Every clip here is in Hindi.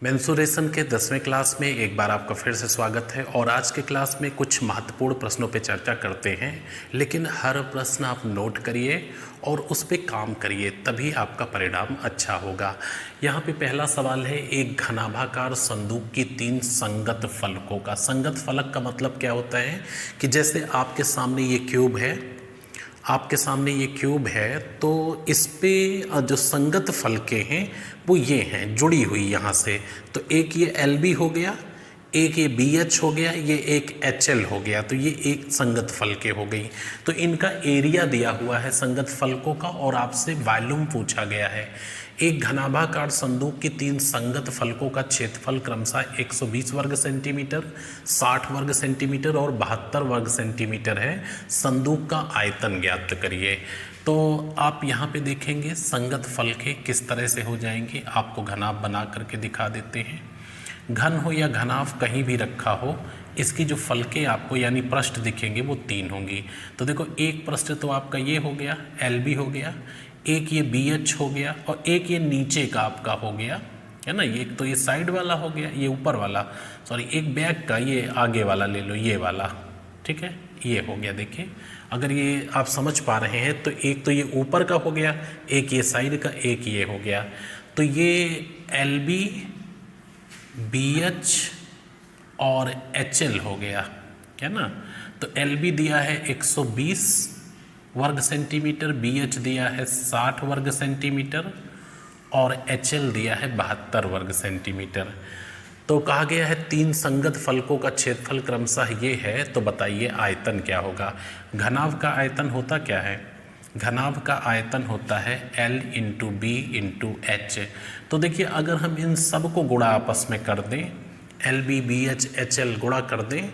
मेंसुरेशन के 10वें क्लास में एक बार आपका फिर से स्वागत है। और आज के क्लास में कुछ महत्वपूर्ण प्रश्नों पे चर्चा करते हैं, लेकिन हर प्रश्न आप नोट करिए और उस पे काम करिए, तभी आपका परिणाम अच्छा होगा। यहाँ पे पहला सवाल है, एक घनाभाकार संदूक की 3 संगत फलकों का। संगत फलक का मतलब क्या होता है कि जैसे आपके सामने ये क्यूब है, तो इस पे जो संगत फलके हैं वो ये हैं, जुड़ी हुई यहाँ से। तो एक ये LB हो गया, एक ये BH हो गया, ये एक HL हो गया, तो ये एक संगत फलके हो गई। तो इनका एरिया दिया हुआ है संगत फलकों का और आपसे वॉल्यूम पूछा गया है। एक घनाभाकार संदूक की 3 संगत फलकों का क्षेत्रफल क्रमशः 120 वर्ग सेंटीमीटर, 60 वर्ग सेंटीमीटर और 72 वर्ग सेंटीमीटर है। संदूक का आयतन ज्ञात करिए। तो आप यहाँ पे देखेंगे संगत फलके किस तरह से हो जाएंगे, आपको घनाभ बना करके दिखा देते हैं। घन हो या घनाभ कहीं भी रखा हो, इसकी जो फलके आपको यानी पृष्ठ दिखेंगे वो 3 होंगी। तो देखो, एक पृष्ठ तो आपका ये हो गया, LB हो गया, एक ये BH हो गया और एक ये नीचे का आपका हो गया, है ना। एक तो ये साइड वाला हो गया, ये ऊपर वाला, सॉरी एक बैक का, ये आगे वाला ले लो, ये वाला, ठीक है, ये हो गया। देखिए, अगर ये आप समझ पा रहे हैं तो एक तो ये ऊपर का हो गया, एक ये साइड का, एक ये हो गया। तो ये LB, BH और HL हो गया, है ना। तो LB दिया है 120 वर्ग सेंटीमीटर, BH दिया है 60 वर्ग सेंटीमीटर और HL दिया है 72 वर्ग सेंटीमीटर। तो कहा गया है 3 संगत फलकों का क्षेत्रफल क्रमशः ये है, तो बताइए आयतन क्या होगा। घनाभ का आयतन होता क्या है? घनाभ का आयतन होता है L into B into H। तो देखिए, अगर हम इन सब को गुणा आपस में कर दें, LB, BH, HL गुणा कर दें,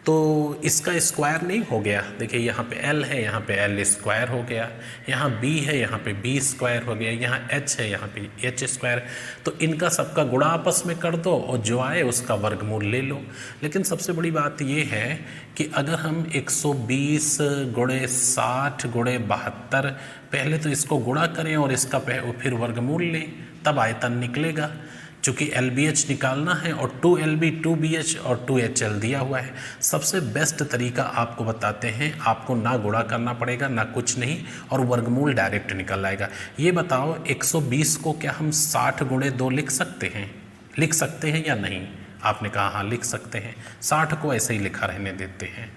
तो इसका स्क्वायर नहीं हो गया। देखिए, यहाँ पे L है, यहाँ पे L स्क्वायर हो गया, यहाँ B है, यहाँ पे B स्क्वायर हो गया, यहाँ H है, यहाँ पे H स्क्वायर। तो इनका सबका गुणा आपस में कर दो और जो आए उसका वर्गमूल ले लो। लेकिन सबसे बड़ी बात ये है कि अगर हम 120 गुणे 60 गुणे 72, पहले तो इसको गुणा करें और इसका फिर वर्गमूल लें, तब आयतन निकलेगा। चूँकि LBH निकालना है और 2LB, 2BH और 2HL दिया हुआ है। सबसे बेस्ट तरीका आपको बताते हैं, आपको ना गुणा करना पड़ेगा ना कुछ नहीं, और वर्गमूल डायरेक्ट निकल आएगा। ये बताओ, 120 को क्या हम 60 गुणे 2 लिख सकते हैं या नहीं? आपने कहा हाँ लिख सकते हैं। 60 को ऐसे ही लिखा रहने देते हैं।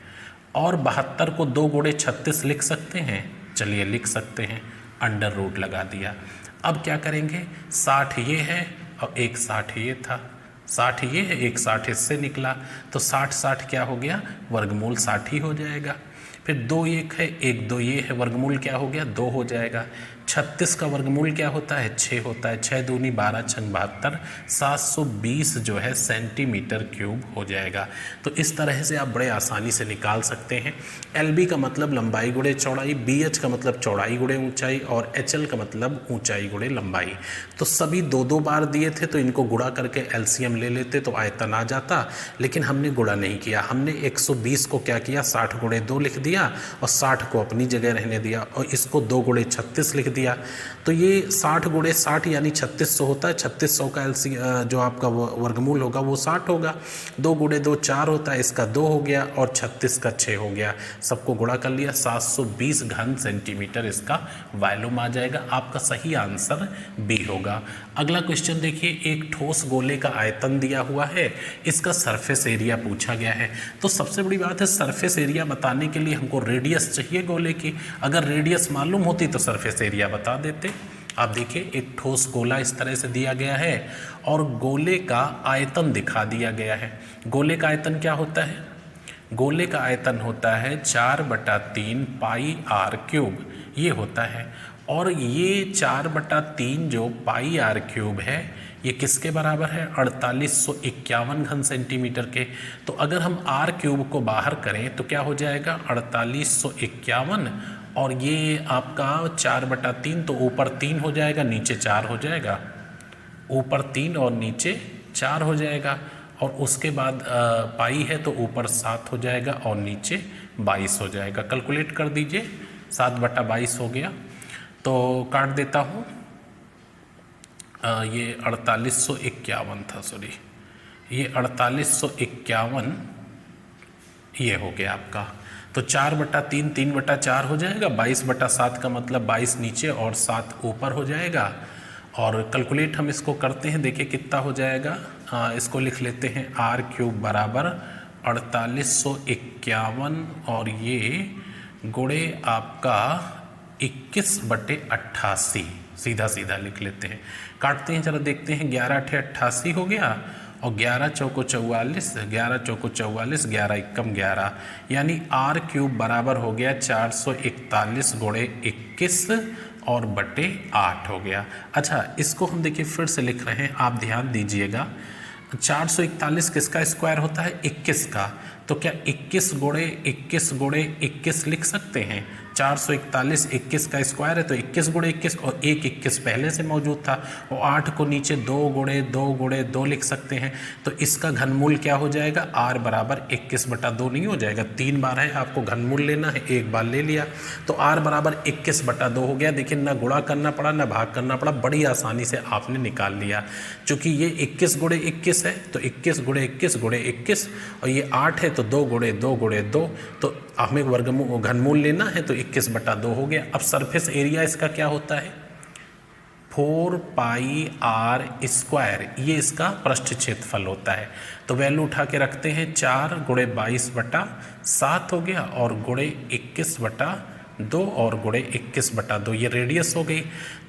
और 72 को 2 गुणे 36 लिख सकते हैं? चलिए लिख सकते हैं, अंडर रूट लगा दिया। अब क्या करेंगे, 60 ये है और एक 60 ये था, 60 ये है, एक 60 इससे निकला, तो 60 क्या हो गया, वर्गमूल 60 ही हो जाएगा। फिर 2 एक है, एक 2 ये है, वर्गमूल क्या हो गया, 2 हो जाएगा। 36 का वर्गमूल क्या होता है, 6 होता है, 6 दूनी 12, 6 72, 720 जो है सेंटीमीटर क्यूब हो जाएगा। तो इस तरह से आप बड़े आसानी से निकाल सकते हैं। LB का मतलब लंबाई गुणे चौड़ाई, BH का मतलब चौड़ाई गुणे ऊंचाई और HL का मतलब ऊंचाई गुणे लंबाई। तो सभी 2-2 बार दिए थे, तो इनको गुणा करके LCM ले लेते तो आयतन आ जाता, लेकिन हमने गुणा नहीं किया। हमने 120 को क्या किया, 60 गुणे 2 लिख दिया और 60 को अपनी जगह रहने दिया और इसको 2 गुणे 36 लिख दिया। तो ये 60 गुणे 60 यानी 3600 होता है। 3600 का जो आपका वर्गमूल होगा वो 60 होगा। 2 गुणे 2 4 होता है, इसका 2 हो गया और 36 का 6 हो गया। सबको गुणा कर लिया, 720 घन सेंटीमीटर इसका वॉल्यूम आ जाएगा। आपका सही आंसर B होगा। अगला क्वेश्चन देखिए, एक ठोस गोले का आयतन दिया हुआ है, इसका सरफेस एरिया पूछा गया है। तो सबसे बड़ी बात है, सरफेस एरिया बताने के लिए हमको रेडियस चाहिए गोले की। अगर रेडियस मालूम होती तो सरफेस एरिया बता देते। आप देखिए, एक ठोस गोला इस तरह से दिया गया है और गोले का आयतन दिखा दिया गया है। गोले का आयतन क्या होता है? गोले का आयतन होता है 4/3 पाई r क्यूब, ये होता है। और ये 4/3 जो पाई r क्यूब है, ये किसके बराबर है, 4851 घन सेंटीमीटर के। तो अगर हम r क्यूब को बाहर करें तो क्या हो जाएगा, 4851, और ये आपका 4/3, तो ऊपर 3 हो जाएगा, नीचे 4 हो जाएगा, ऊपर 3 और नीचे 4 हो जाएगा। और उसके बाद पाई है तो ऊपर 7 हो जाएगा और नीचे 22 हो जाएगा। कैलकुलेट कर दीजिए, 7/22 हो गया। तो काट देता हूँ, ये 4851 था, सॉरी, ये 4851 ये हो गया आपका। तो 4/3 3/4 हो जाएगा, 22/7 का मतलब 22 नीचे और 7 ऊपर हो जाएगा। और कैलकुलेट हम इसको करते हैं, देखिए कितना हो जाएगा। इसको लिख लेते हैं r³ बराबर 4851 और ये गुणे आपका 21/88, सीधा सीधा लिख लेते हैं। काटते हैं, चलो देखते हैं। 11 × 8 = 88 हो गया और 11 × 4 = 44, 11 × 4 = 44, 11 × 1 = 11, यानी r³ बराबर हो गया 441 × 21 और बटे 8 हो गया। अच्छा, इसको हम देखिए फिर से लिख रहे हैं, आप ध्यान दीजिएगा। 441 किसका स्क्वायर होता है? 21 का। तो क्या 21 × 21 × 21 लिख सकते हैं? 441 21 का स्क्वायर है, तो 21 × 21 और 21 पहले से मौजूद था, और 8 को नीचे 2 × 2 × 2 लिख सकते हैं। तो इसका घनमूल क्या हो जाएगा? r बराबर 21/2 नहीं हो जाएगा? 3 बार है, आपको घनमूल लेना है, एक बार ले लिया तो r बराबर 21/2 हो गया। देखिए, ना गुणा करना पड़ा ना भाग करना पड़ा, बड़ी आसानी से आपने निकाल लिया। चूँकि ये 21 × 21 है तो 21 × 21 × 21 और ये 8 है तो 2 × 2 × 2, तो हमें वर्गमूल घनमूल लेना है तो 21/2 हो गया। अब सरफेस एरिया इसका क्या होता है? 4πr², ये इसका पृष्ठ क्षेत्रफल होता है। तो वैल्यू उठा के रखते हैं, 4 × 22/7 हो गया और गुणे 21/2 और गुणे 21/2, ये रेडियस हो गई।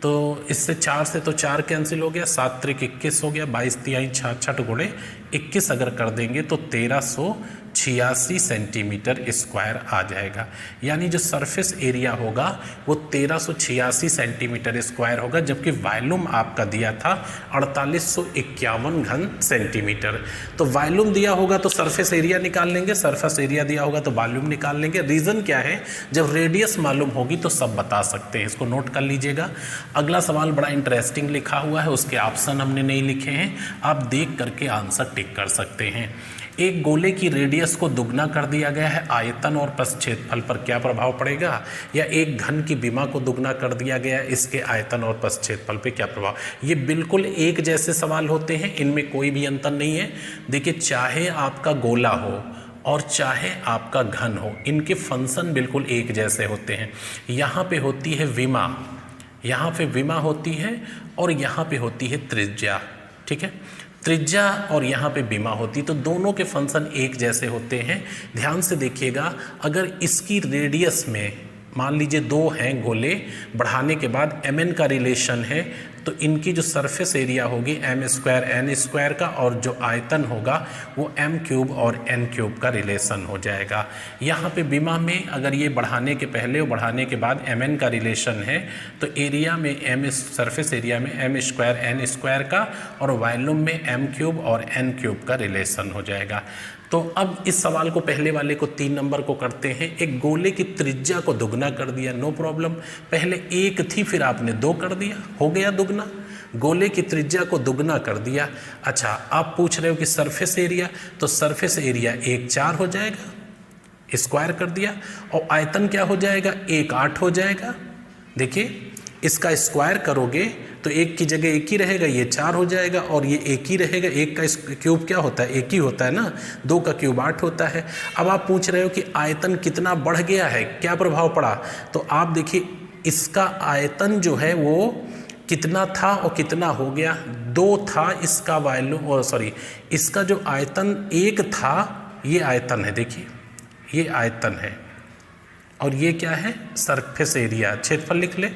तो इससे 4 से तो 4 कैंसिल हो गया, 7 × 21 हो गया, 22 × 3 = 66 गुणे 21 अगर कर देंगे तो 1386 सेंटीमीटर स्क्वायर आ जाएगा। यानी जो सरफेस एरिया होगा वो 1386 सेंटीमीटर स्क्वायर होगा, जबकि वॉल्यूम आपका दिया था 4851 घन सेंटीमीटर। तो वॉल्यूम दिया होगा तो सरफेस एरिया निकाल लेंगे, सरफेस एरिया दिया होगा तो वॉल्यूम निकाल लेंगे। रीज़न क्या है? जब रेडियस मालूम होगी तो सब बता सकते हैं, इसको नोट कर लीजिएगा। अगला सवाल बड़ा इंटरेस्टिंग लिखा हुआ है, उसके ऑप्शन हमने नहीं लिखे हैं, आप देख करके आंसर टिक कर सकते हैं। एक गोले की रेडियस को दुगना कर दिया गया है, आयतन और पृष्ठ क्षेत्रफल पर क्या प्रभाव पड़ेगा? या एक घन की विमा को दुगना कर दिया गया है, इसके आयतन और पृष्ठ क्षेत्रफल पे क्या प्रभाव? ये बिल्कुल एक जैसे सवाल होते हैं, इनमें कोई भी अंतर नहीं है। देखिए, चाहे आपका गोला हो और चाहे आपका घन हो, इनके फंक्शन बिल्कुल एक जैसे होते हैं। यहाँ पे होती है विमा, यहाँ पे विमा होती है और यहाँ पे होती है त्रिज्या, ठीक है? त्रिज्या और यहाँ पे विमा होती, तो दोनों के फंक्शन एक जैसे होते हैं। ध्यान से देखिएगा, अगर इसकी रेडियस में मान लीजिए 2 हैं गोले, बढ़ाने के बाद mn का रिलेशन है, तो इनकी जो सरफेस एरिया होगी m² n² का, और जो आयतन होगा वो m³ और n³ का रिलेशन हो जाएगा। यहाँ पे विमा में अगर ये बढ़ाने के पहले और बढ़ाने के बाद mn का रिलेशन है, तो एरिया में सरफेस एरिया में m² n² का और वॉल्यूम में m³ और n³ का रिलेशन हो जाएगा। तो अब इस सवाल को, पहले वाले को 3 नंबर को करते हैं। एक गोले की त्रिज्या को दुगना कर दिया, नो प्रॉब्लम। पहले 1 थी, फिर आपने 2 कर दिया, हो गया दुगना। गोले की त्रिज्या को दुगना कर दिया। अच्छा, आप पूछ रहे हो कि सरफेस एरिया, तो सरफेस एरिया 1 4 हो जाएगा, स्क्वायर कर दिया, और आयतन क्या हो जाएगा? 1 8 हो जाएगा। देखिए, इसका स्क्वायर करोगे तो 1 की जगह 1 ही रहेगा, ये 4 हो जाएगा, और ये 1 ही रहेगा। 1 का क्यूब क्या होता है? 1 ही होता है ना, 2 का क्यूब 8 होता है। अब आप पूछ रहे हो कि आयतन कितना बढ़ गया है, क्या प्रभाव पड़ा? तो आप देखिए, इसका आयतन जो है वो कितना था और कितना हो गया? 2 था इसका वॉल्यूम, और सॉरी, इसका जो आयतन 1 था, ये आयतन है, देखिए ये आयतन है, और ये क्या है? Surface area. क्षेत्रफल लिख ले,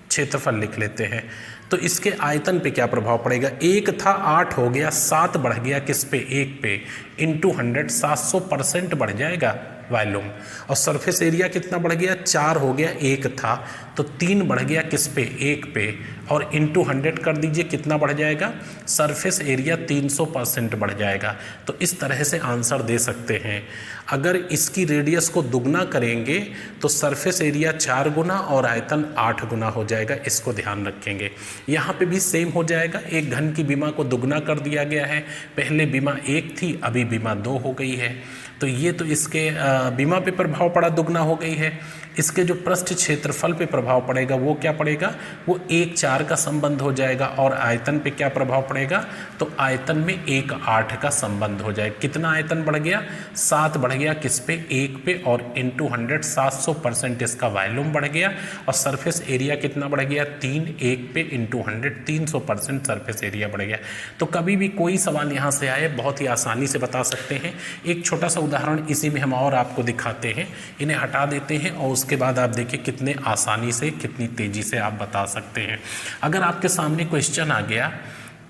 क्षेत्रफल लिख लेते हैं। तो इसके आयतन पे क्या प्रभाव पड़ेगा? 1 था, 8 हो गया, 7 बढ़ गया, किस पे? 1 पे, इंटू 100, 700% बढ़ जाएगा वॉल्यूम। और सरफेस एरिया कितना बढ़ गया? 4 हो गया, 1 था तो 3 बढ़ गया, किस पे? 1 पे, और इंटू 100 कर दीजिए, कितना बढ़ जाएगा? सरफेस एरिया 300% बढ़ जाएगा। तो इस तरह से आंसर दे सकते हैं। अगर इसकी रेडियस को दुगना करेंगे तो सरफेस एरिया 4 गुना और आयतन 8 गुना हो जाएगा, इसको ध्यान रखेंगे। यहाँ पे भी सेम हो जाएगा, एक घन की विमा को दुगना कर दिया गया है। पहले विमा 1 थी, अभी विमा 2 हो गई है, तो ये तो इसके विमा पे प्रभाव पड़ा, दुगना हो गई है। इसके जो पृष्ठ क्षेत्रफल पे प्रभाव पड़ेगा वो क्या पड़ेगा, वो 1/4 का संबंध हो जाएगा। और आयतन पे क्या प्रभाव पड़ेगा, तो आयतन में 1/8 का संबंध हो जाएगा। कितना आयतन बढ़ गया, 7 बढ़ गया, किस पे, 1 पे, और इंटू 100 700% इसका वॉल्यूम बढ़ गया। और सरफेस एरिया कितना बढ़ गया, 3, 1 पे इंटू 100 300% सरफेस एरिया बढ़ गया। तो कभी भी कोई सवाल यहाँ से आए बहुत ही आसानी से बता सकते हैं। एक छोटा सा उदाहरण इसी में हम और आपको दिखाते हैं, इन्हें हटा देते हैं और उसके बाद आप देखिए कितने आसानी से, कितनी तेजी से आप बता सकते हैं। अगर आपके सामने क्वेश्चन आ गया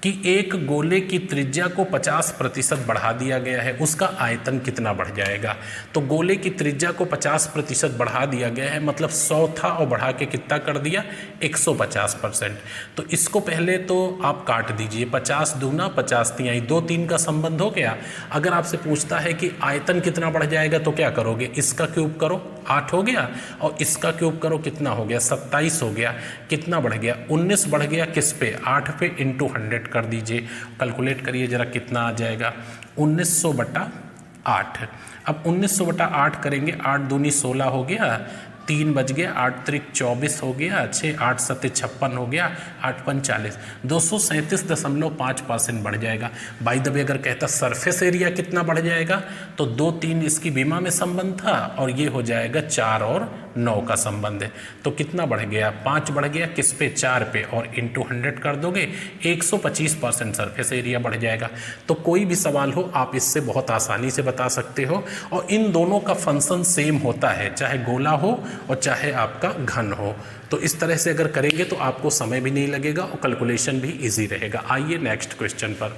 कि एक गोले की त्रिज्या को 50% बढ़ा दिया गया है, उसका आयतन कितना बढ़ जाएगा। तो गोले की त्रिज्या को 50% बढ़ा दिया गया है, मतलब 100 था और बढ़ा के कितना कर दिया, 150%। तो इसको पहले तो आप काट दीजिए, 50 दूना 50 तिहाई, 2 3 का संबंध हो गया। अगर आपसे पूछता है कि आयतन कितना बढ़ जाएगा तो क्या करोगे, इसका क्यूब करो 8 हो गया, और इसका क्यूब करो कितना हो गया, 27 हो गया। कितना बढ़ गया, 19 बढ़ गया, किस पे, 8 पे इंटू 100 कर दीजिए, कैलकुलेट करिए जरा कितना आ जाएगा, 1900/8। अब 1900/8 करेंगे, 8 दूनी 16 हो गया, 3 बज गया, 8 त्रिक 24 हो गया, 6 8 सत्ते 56 हो गया, 8 पंच 40, 237.5% बढ़ जाएगा। बाय द वे अगर कहता सरफेस एरिया कितना बढ़ जाएगा, तो 2 3 इसकी बीमा में संबंध था, और ये हो जाएगा 4 और 9 का संबंध है। तो कितना बढ़ गया, 5 बढ़ गया, किस पे, 4 पे, और इंटू 100 कर दोगे, 125% सरफेस एरिया बढ़ जाएगा। तो कोई भी सवाल हो आप इससे बहुत आसानी से बता सकते हो। और इन दोनों का फंक्शन सेम होता है, चाहे गोला हो और चाहे आपका घन हो। तो इस तरह से अगर करेंगे तो आपको समय भी नहीं लगेगा और कैलकुलेशन भी इजी रहेगा। आइए नेक्स्ट क्वेश्चन पर।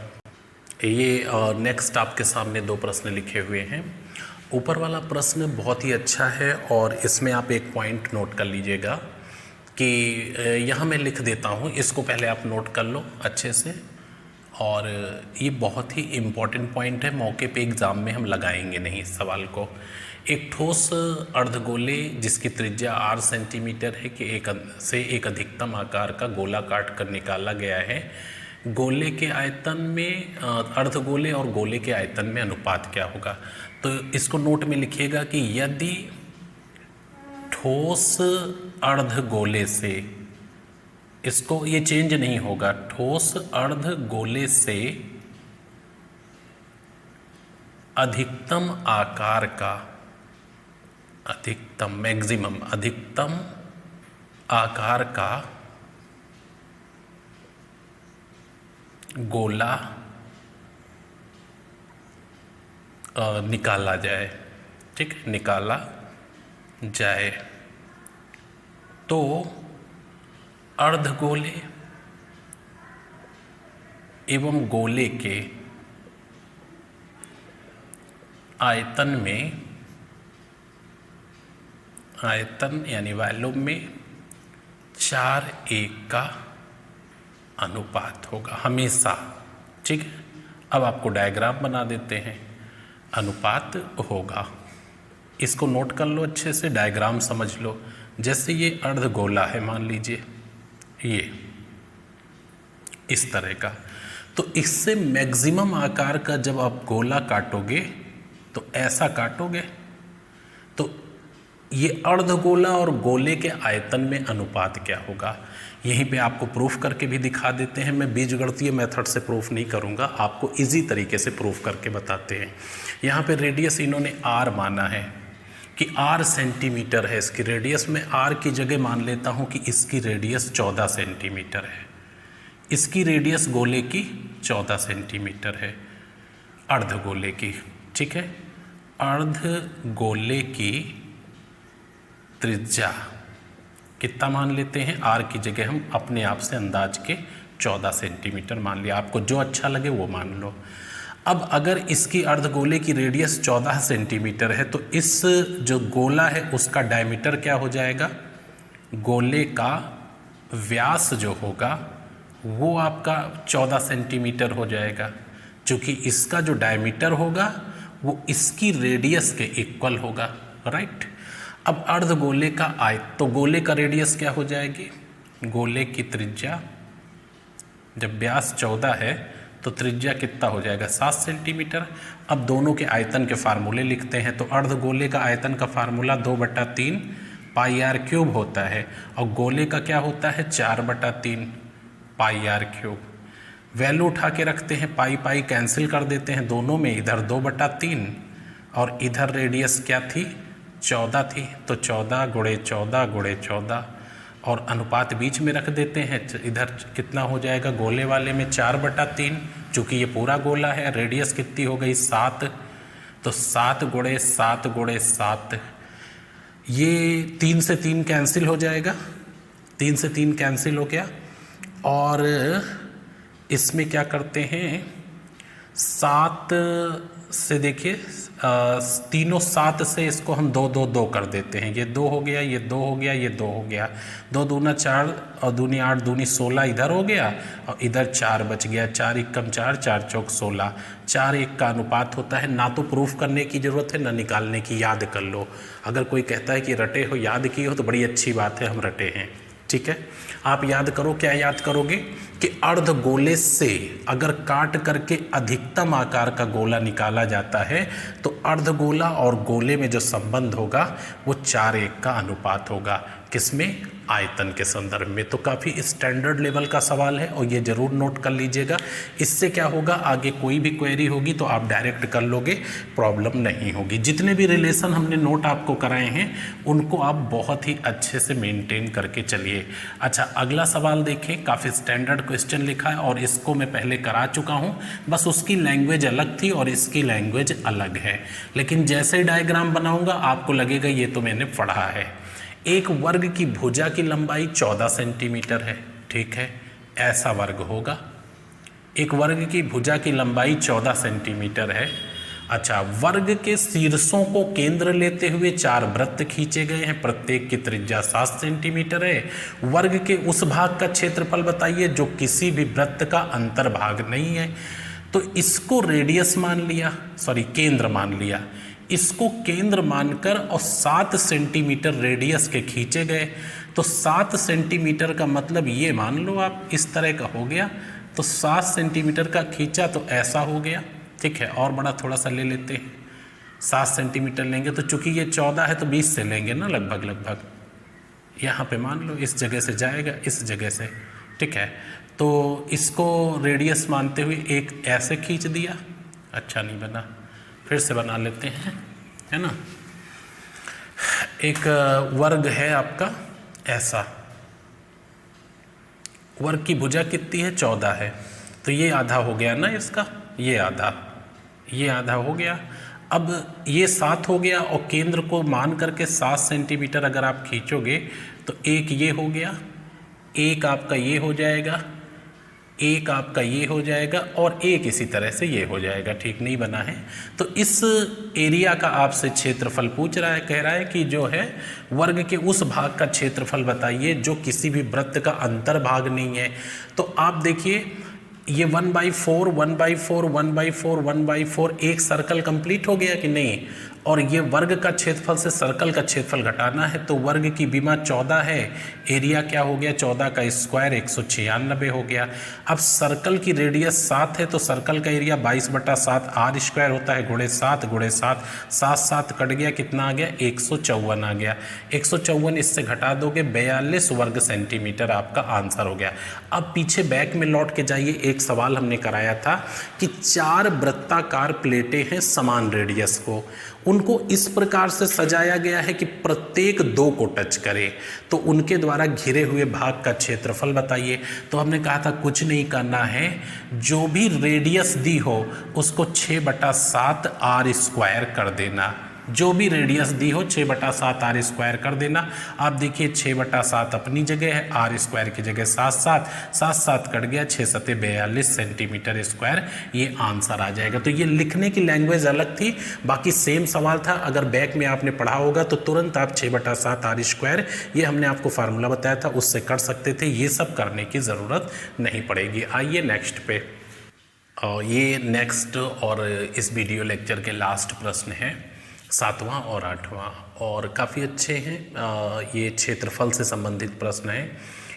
ये नेक्स्ट आपके सामने 2 प्रश्न लिखे हुए हैं। ऊपर वाला प्रश्न बहुत ही अच्छा है और इसमें आप एक पॉइंट नोट कर लीजिएगा कि यहाँ मैं लिख देता हूँ, इसको पहले आप नोट कर लो अच्छे से। और ये बहुत ही इम्पॉर्टेंट पॉइंट है, मौके पे एग्ज़ाम में हम लगाएंगे नहीं इस सवाल को। एक ठोस अर्धगोले जिसकी त्रिज्या r सेंटीमीटर है कि एक अधिकतम आकार का गोला काट कर निकाला गया है। गोले के आयतन में अर्धगोले और गोले के आयतन में अनुपात क्या होगा। तो इसको नोट में लिखिएगा कि यदि ठोस अर्धगोले से, इसको ये चेंज नहीं होगा, ठोस अर्धगोले से अधिकतम आकार का, अधिकतम मैक्सिमम, अधिकतम आकार का गोला निकाला जाए, ठीक है, निकाला जाए, तो अर्धगोले एवं गोले के आयतन में, आयतन यानी वॉल्यूम में 4:1 का अनुपात होगा हमेशा, ठीक है। अब आपको डायग्राम बना देते हैं, अनुपात होगा, इसको नोट कर लो अच्छे से, डायग्राम समझ लो। जैसे ये अर्धगोला है, मान लीजिए ये इस तरह का, तो इससे मैक्सिमम आकार का जब आप गोला काटोगे तो ऐसा काटोगे, तो ये अर्धगोला और गोले के आयतन में अनुपात क्या होगा। यहीं पे आपको प्रूफ करके भी दिखा देते हैं। मैं बीजगणितीय मेथड से प्रूफ नहीं करूँगा, आपको इजी तरीके से प्रूफ करके बताते हैं। यहाँ पे रेडियस इन्होंने r माना है कि r सेंटीमीटर है इसकी रेडियस। में r की जगह मान लेता हूँ कि इसकी रेडियस 14 सेंटीमीटर है, इसकी रेडियस गोले की 14 सेंटीमीटर है, अर्धगोले की, ठीक है। अर्धगोले की त्रिज्या कितना मान लेते हैं, r की जगह हम अपने आप से अंदाज के 14 सेंटीमीटर मान लिया, आपको जो अच्छा लगे वो मान लो। अब अगर इसकी अर्धगोले की रेडियस 14 सेंटीमीटर है तो इस जो गोला है उसका डायमीटर क्या हो जाएगा, गोले का व्यास जो होगा वो आपका 14 सेंटीमीटर हो जाएगा, क्योंकि इसका जो डायमीटर होगा वो इसकी रेडियस के इक्वल होगा, राइट। अब अर्धगोले का तो गोले का रेडियस क्या हो जाएगी, गोले की त्रिज्या, जब व्यास 14 है तो त्रिज्या कितना हो जाएगा, 7 सेंटीमीटर। अब दोनों के आयतन के फार्मूले लिखते हैं, तो अर्धगोले का आयतन का फार्मूला 2/3 पाई आर क्यूब होता है और गोले का क्या होता है 4/3 पाई आर क्यूब। वैल्यू उठा के रखते हैं, पाई पाई कैंसिल कर देते हैं दोनों में, इधर 2/3 और इधर रेडियस क्या थी 14 थी, तो 14 गुणे 14 गुणे 14 और अनुपात बीच में रख देते हैं। इधर कितना हो जाएगा गोले वाले में 4/3, चूँकि ये पूरा गोला है, रेडियस कितनी हो गई 7, तो 7 गुणे 7 गुणे 7, ये 3 से 3 कैंसिल हो जाएगा, 3 से 3 कैंसिल हो गया। और इसमें क्या करते हैं 7 से देखिए तीनों 7 से इसको हम 2 2 2 कर देते हैं, ये 2 हो गया, ये 2 हो गया, ये 2 हो गया, 2 दूना 4 और दूनी 8 दूनी 16 इधर हो गया और इधर 4 बच गया, 4 एकम 4 4 चौक 16, 4 1 का अनुपात होता है। ना तो प्रूफ करने की ज़रूरत है ना निकालने की, याद कर लो। अगर कोई कहता है कि रटे हो याद की हो तो बड़ी अच्छी बात है, हम रटे हैं, ठीक है। आप याद करो, क्या याद करोगे कि अर्ध गोले से अगर काट करके अधिकतम आकार का गोला निकाला जाता है तो अर्ध गोला और गोले में जो संबंध होगा वो 4:1 का अनुपात होगा, किसमें आयतन के संदर्भ में। तो काफ़ी स्टैंडर्ड लेवल का सवाल है और ये ज़रूर नोट कर लीजिएगा। इससे क्या होगा आगे कोई भी क्वेरी होगी तो आप डायरेक्ट कर लोगे, प्रॉब्लम नहीं होगी। जितने भी रिलेशन हमने नोट आपको कराए हैं उनको आप बहुत ही अच्छे से मेंटेन करके चलिए। अच्छा, अगला सवाल देखें, काफ़ी स्टैंडर्ड क्वेश्चन लिखा है और इसको मैं पहले करा चुका हूँ, बस उसकी लैंग्वेज अलग थी और इसकी लैंग्वेज अलग है, लेकिन जैसे डायग्राम बनाऊँगा आपको लगेगा ये तो मैंने पढ़ा है। एक वर्ग की भुजा की लंबाई 14 सेंटीमीटर है, ठीक है, ऐसा वर्ग होगा। एक वर्ग की भुजा की लंबाई 14 सेंटीमीटर है। अच्छा, वर्ग के शीर्षों को केंद्र लेते हुए 4 वृत्त खींचे गए हैं, प्रत्येक की त्रिज्या 7 सेंटीमीटर है। वर्ग के उस भाग का क्षेत्रफल बताइए जो किसी भी वृत्त का अंतर्भाग नहीं है। तो इसको रेडियस मान लिया, सॉरी केंद्र मान लिया, इसको केंद्र मानकर और 7 सेंटीमीटर रेडियस के खींचे गए। तो 7 सेंटीमीटर का मतलब ये मान लो आप इस तरह का हो गया, तो 7 सेंटीमीटर का खींचा तो ऐसा हो गया, ठीक है। और बड़ा थोड़ा सा ले लेते हैं, 7 सेंटीमीटर लेंगे तो चूंकि ये 14 है तो 20 से लेंगे ना, लगभग यहाँ पे मान लो इस जगह से जाएगा इस जगह से, ठीक है। तो इसको रेडियस मानते हुए एक ऐसे खींच दिया, अच्छा नहीं बना, फिर से बना लेते हैं, है ना। एक वर्ग है आपका ऐसा, वर्ग की भुजा कितनी है 14 है, तो ये आधा हो गया ना इसका, ये आधा हो गया। अब ये 7 हो गया और केंद्र को मान करके 7 सेंटीमीटर अगर आप खींचोगे तो एक ये हो गया, एक आपका ये हो जाएगा, एक आपका ये हो जाएगा और एक इसी तरह से ये हो जाएगा, ठीक नहीं बना है। तो इस एरिया का आपसे क्षेत्रफल पूछ रहा है, कह रहा है कि जो है वर्ग के उस भाग का क्षेत्रफल बताइए जो किसी भी वृत्त का अंतर्भाग नहीं है। तो आप देखिए ये 1/4 1/4 1/4 1/4 एक सर्कल कंप्लीट हो गया कि नहीं, और ये वर्ग का क्षेत्रफल से सर्कल का क्षेत्रफल घटाना है, तो वर्ग की विमा 14 है, एरिया क्या हो गया 14 का स्क्वायर 196 हो गया। अब सर्कल की रेडियस 7 है तो सर्कल का एरिया 22/7 आर स्क्वायर होता है, गुणे 7 गुणे 7, 7 7 कट गया, कितना आ गया 154 आ गया। 154 इससे घटा दोगे 42 वर्ग सेंटीमीटर आपका आंसर हो गया। अब पीछे बैक में लौट के जाइए, एक सवाल हमने कराया था कि 4 वृत्ताकार प्लेटें हैं समान रेडियस को, उनको इस प्रकार से सजाया गया है कि प्रत्येक 2 को टच करे, तो उनके द्वारा घिरे हुए भाग का क्षेत्रफल बताइए। तो हमने कहा था कुछ नहीं करना है, जो भी रेडियस दी हो उसको 6/7 आर स्क्वायर कर देना, जो भी रेडियस दी हो 6/7 आर स्क्वायर कर देना। आप देखिए 6/7 अपनी जगह है, आर स्क्वायर की जगह 7 कट गया, 6 7 42 सेंटीमीटर स्क्वायर, ये आंसर आ जाएगा। तो ये लिखने की लैंग्वेज अलग थी, बाकी सेम सवाल था। अगर बैक में आपने पढ़ा होगा तो तुरंत आप 6/7 आर स्क्वायर, ये हमने आपको फार्मूला बताया था, उससे कर सकते थे, ये सब करने की ज़रूरत नहीं पड़ेगी। आइए नेक्स्ट पे, और ये नेक्स्ट और इस वीडियो लेक्चर के लास्ट प्रश्न है, 7वां और 8वां, और काफ़ी अच्छे हैं। ये क्षेत्रफल से संबंधित प्रश्न है।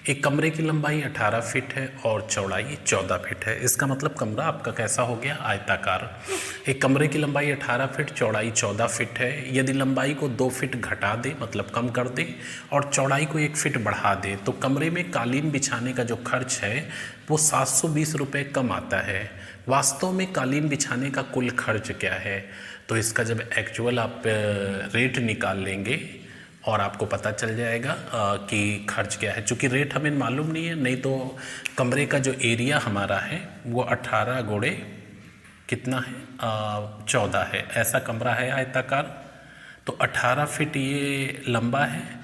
एक कमरे की लंबाई 18 फीट है और चौड़ाई 14 फीट है। इसका मतलब कमरा आपका कैसा हो गया, आयताकार। एक कमरे की लंबाई 18 फीट, चौड़ाई 14 फीट है। यदि लंबाई को 2 फीट घटा दे, मतलब कम कर दे, और चौड़ाई को 1 फीट बढ़ा दे, तो कमरे में कालीन बिछाने का जो खर्च है वो 720 रुपये कम आता है। वास्तव में कालीन बिछाने का कुल खर्च क्या है, तो इसका जब एक्चुअल आप रेट निकाल लेंगे और आपको पता चल जाएगा कि खर्च क्या है। चूँकि रेट हमें मालूम नहीं है, नहीं तो कमरे का जो एरिया हमारा है वो 18 गुणे कितना है, 14 है। ऐसा कमरा है आयताकार, तो 18 फीट ये लंबा है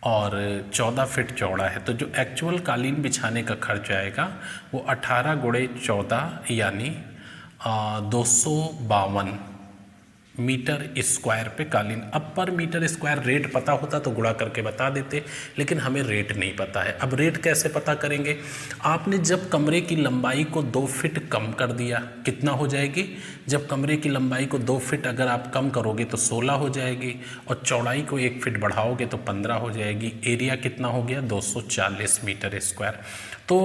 और 14 फीट चौड़ा है। तो जो एक्चुअल कालीन बिछाने का खर्च आएगा वो 18 गुणे 14 यानी 252 मीटर स्क्वायर पे कालीन। अब पर मीटर स्क्वायर रेट पता होता तो गुणा करके बता देते, लेकिन हमें रेट नहीं पता है। अब रेट कैसे पता करेंगे, आपने जब कमरे की लंबाई को 2 फीट कम कर दिया, कितना हो जाएगी, जब कमरे की लंबाई को 2 फीट अगर आप कम करोगे तो 16 हो जाएगी, और चौड़ाई को 1 फीट बढ़ाओगे तो 15 हो जाएगी। एरिया कितना हो गया, 240 मीटर स्क्वायर। तो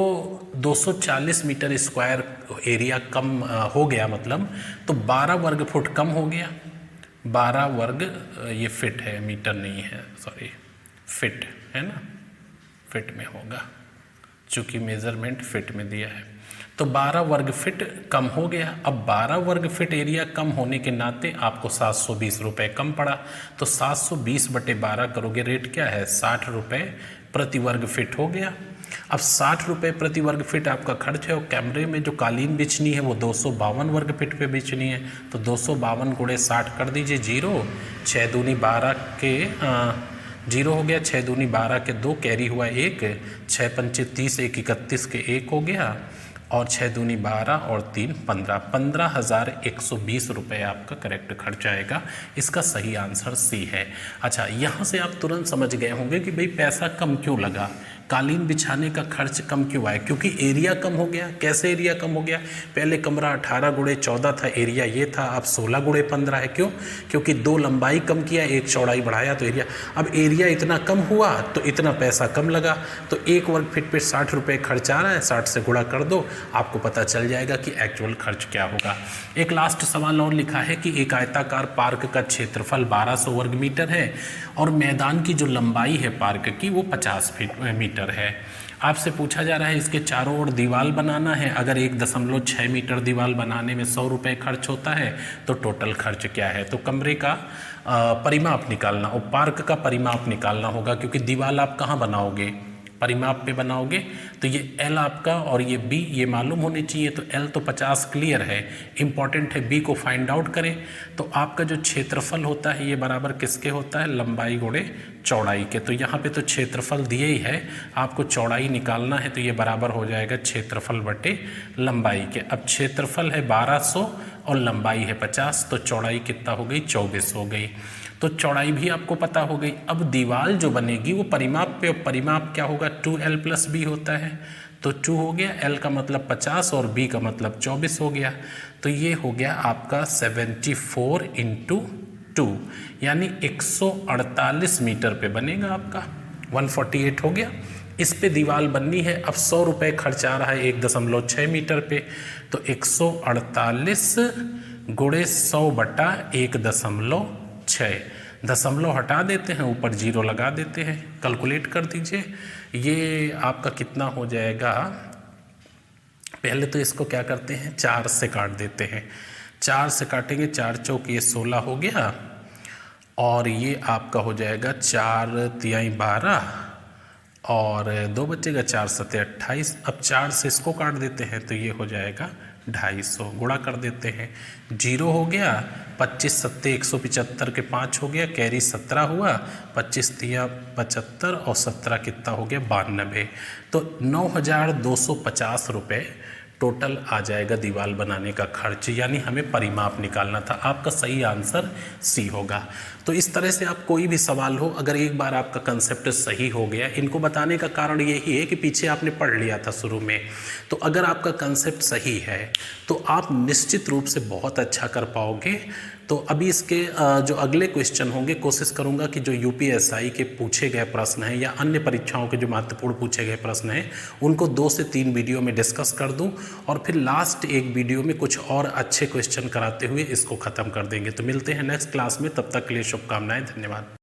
240 मीटर स्क्वायर एरिया कम हो गया, मतलब तो 12 वर्ग फुट कम हो गया। 12 वर्ग, ये फिट है, मीटर नहीं है, सॉरी फिट है ना, फिट में होगा चूँकि मेज़रमेंट फिट में दिया है। तो 12 वर्ग फिट कम हो गया। अब 12 वर्ग फिट एरिया कम होने के नाते आपको 720 रुपये कम पड़ा। तो 720/12 करोगे, रेट क्या है, 60 रुपये प्रति वर्ग फिट हो गया। अब 60 रुपये प्रति वर्ग फिट आपका खर्च है, और कैमरे में जो कालीन बिछनी है वो 252 वर्ग फिट पे बिछनी है। तो 252 गुणे 60 कर दीजिए, 0, 6 दूनी 12 के 0 हो गया, 6 दूनी 12 के 2, कैरी हुआ 1, 6 पंचे 30, 1 31 के 1 हो गया, और 6 दूनी 12 और 3 15, 15,120 रुपये आपका करेक्ट खर्च आएगा। इसका सही आंसर सी है। अच्छा, यहाँ से आप तुरंत समझ गए होंगे कि भाई पैसा कम क्यों लगा, कालीन बिछाने का खर्च कम क्यों आया, क्योंकि एरिया कम हो गया। कैसे एरिया कम हो गया, पहले कमरा 18 गुणे 14 था, एरिया ये था, अब 16 गुणे 15 है। क्यों, क्योंकि 2 लंबाई कम किया, 1 चौड़ाई बढ़ाया, तो एरिया, अब एरिया इतना कम हुआ तो इतना पैसा कम लगा। तो 1 वर्ग फीट पे 60 रुपये खर्च आ रहा है, 60 से गुणा कर दो, आपको पता चल जाएगा कि एक्चुअल खर्च क्या होगा। एक लास्ट सवाल और लिखा है कि एक आयताकार पार्क का क्षेत्रफल 1200 वर्ग मीटर है और मैदान की जो लंबाई है पार्क की वो 50 मीटर है। आपसे पूछा जा रहा है इसके चारों ओर दीवार बनाना है। अगर 1.6 मीटर दीवार बनाने में 100 रुपये खर्च होता है तो टोटल खर्च क्या है। तो कमरे का परिमाप निकालना और पार्क का परिमाप निकालना होगा, क्योंकि दीवार आप कहाँ बनाओगे, परिमाप पे बनाओगे। तो ये L आपका और ये B ये मालूम होनी चाहिए। तो L तो 50 क्लियर है, इम्पॉर्टेंट है B को फाइंड आउट करें। तो आपका जो क्षेत्रफल होता है ये बराबर किसके होता है, लंबाई गुणे चौड़ाई के। तो यहाँ पे तो क्षेत्रफल दिए ही है, आपको चौड़ाई निकालना है, तो ये बराबर हो जाएगा क्षेत्रफल बटे लंबाई के। अब क्षेत्रफल है 1200 और लंबाई है 50, तो चौड़ाई कितना हो गई, 24 हो गई। तो चौड़ाई भी आपको पता हो गई। अब दीवार जो बनेगी वो परिमाप पे, और परिमाप क्या होगा, 2L + B होता है। तो 2 हो गया, L का मतलब 50 और B का मतलब 24 हो गया। तो ये हो गया आपका 74 × 2 यानी 148 मीटर पे बनेगा आपका, 148 हो गया। इस पे दीवार बननी है। अब 100 रुपये खर्च आ रहा है 1.6 मीटर पे, तो 148 गुणे 100/1.6, दशमलव हटा देते हैं, ऊपर 0 लगा देते हैं, कैलकुलेट कर दीजिए। ये आपका कितना हो जाएगा, पहले तो इसको क्या करते हैं, 4 से काट देते हैं। 4 से काटेंगे, 4 चौक ये 16 हो गया, और ये आपका हो जाएगा 4 तिहाई 12 और 2 बचेगा, 4 7 28। अब 4 से इसको काट देते हैं तो ये हो जाएगा 250, गुणा कर देते हैं, 0 हो गया, 25 7 175 के 5 हो गया, कैरी 17 हुआ, 25 तिया 75 और 17 कितना हो गया, 92। तो 9,250 रुपये टोटल आ जाएगा दीवार बनाने का खर्च, यानी हमें परिमाप निकालना था। आपका सही आंसर सी होगा। तो इस तरह से आप कोई भी सवाल हो, अगर एक बार आपका कंसेप्ट सही हो गया, इनको बताने का कारण यही है कि पीछे आपने पढ़ लिया था शुरू में, तो अगर आपका कंसेप्ट सही है तो आप निश्चित रूप से बहुत अच्छा कर पाओगे। तो अभी इसके जो अगले क्वेश्चन होंगे, कोशिश करूंगा कि जो यूपीएसआई के पूछे गए प्रश्न हैं या अन्य परीक्षाओं के जो महत्वपूर्ण पूछे गए प्रश्न हैं उनको 2 से 3 वीडियो में डिस्कस कर दूं और फिर लास्ट एक वीडियो में कुछ और अच्छे क्वेश्चन कराते हुए इसको ख़त्म कर देंगे। तो मिलते हैं नेक्स्ट क्लास में, तब तक के लिए शुभकामनाएं, धन्यवाद।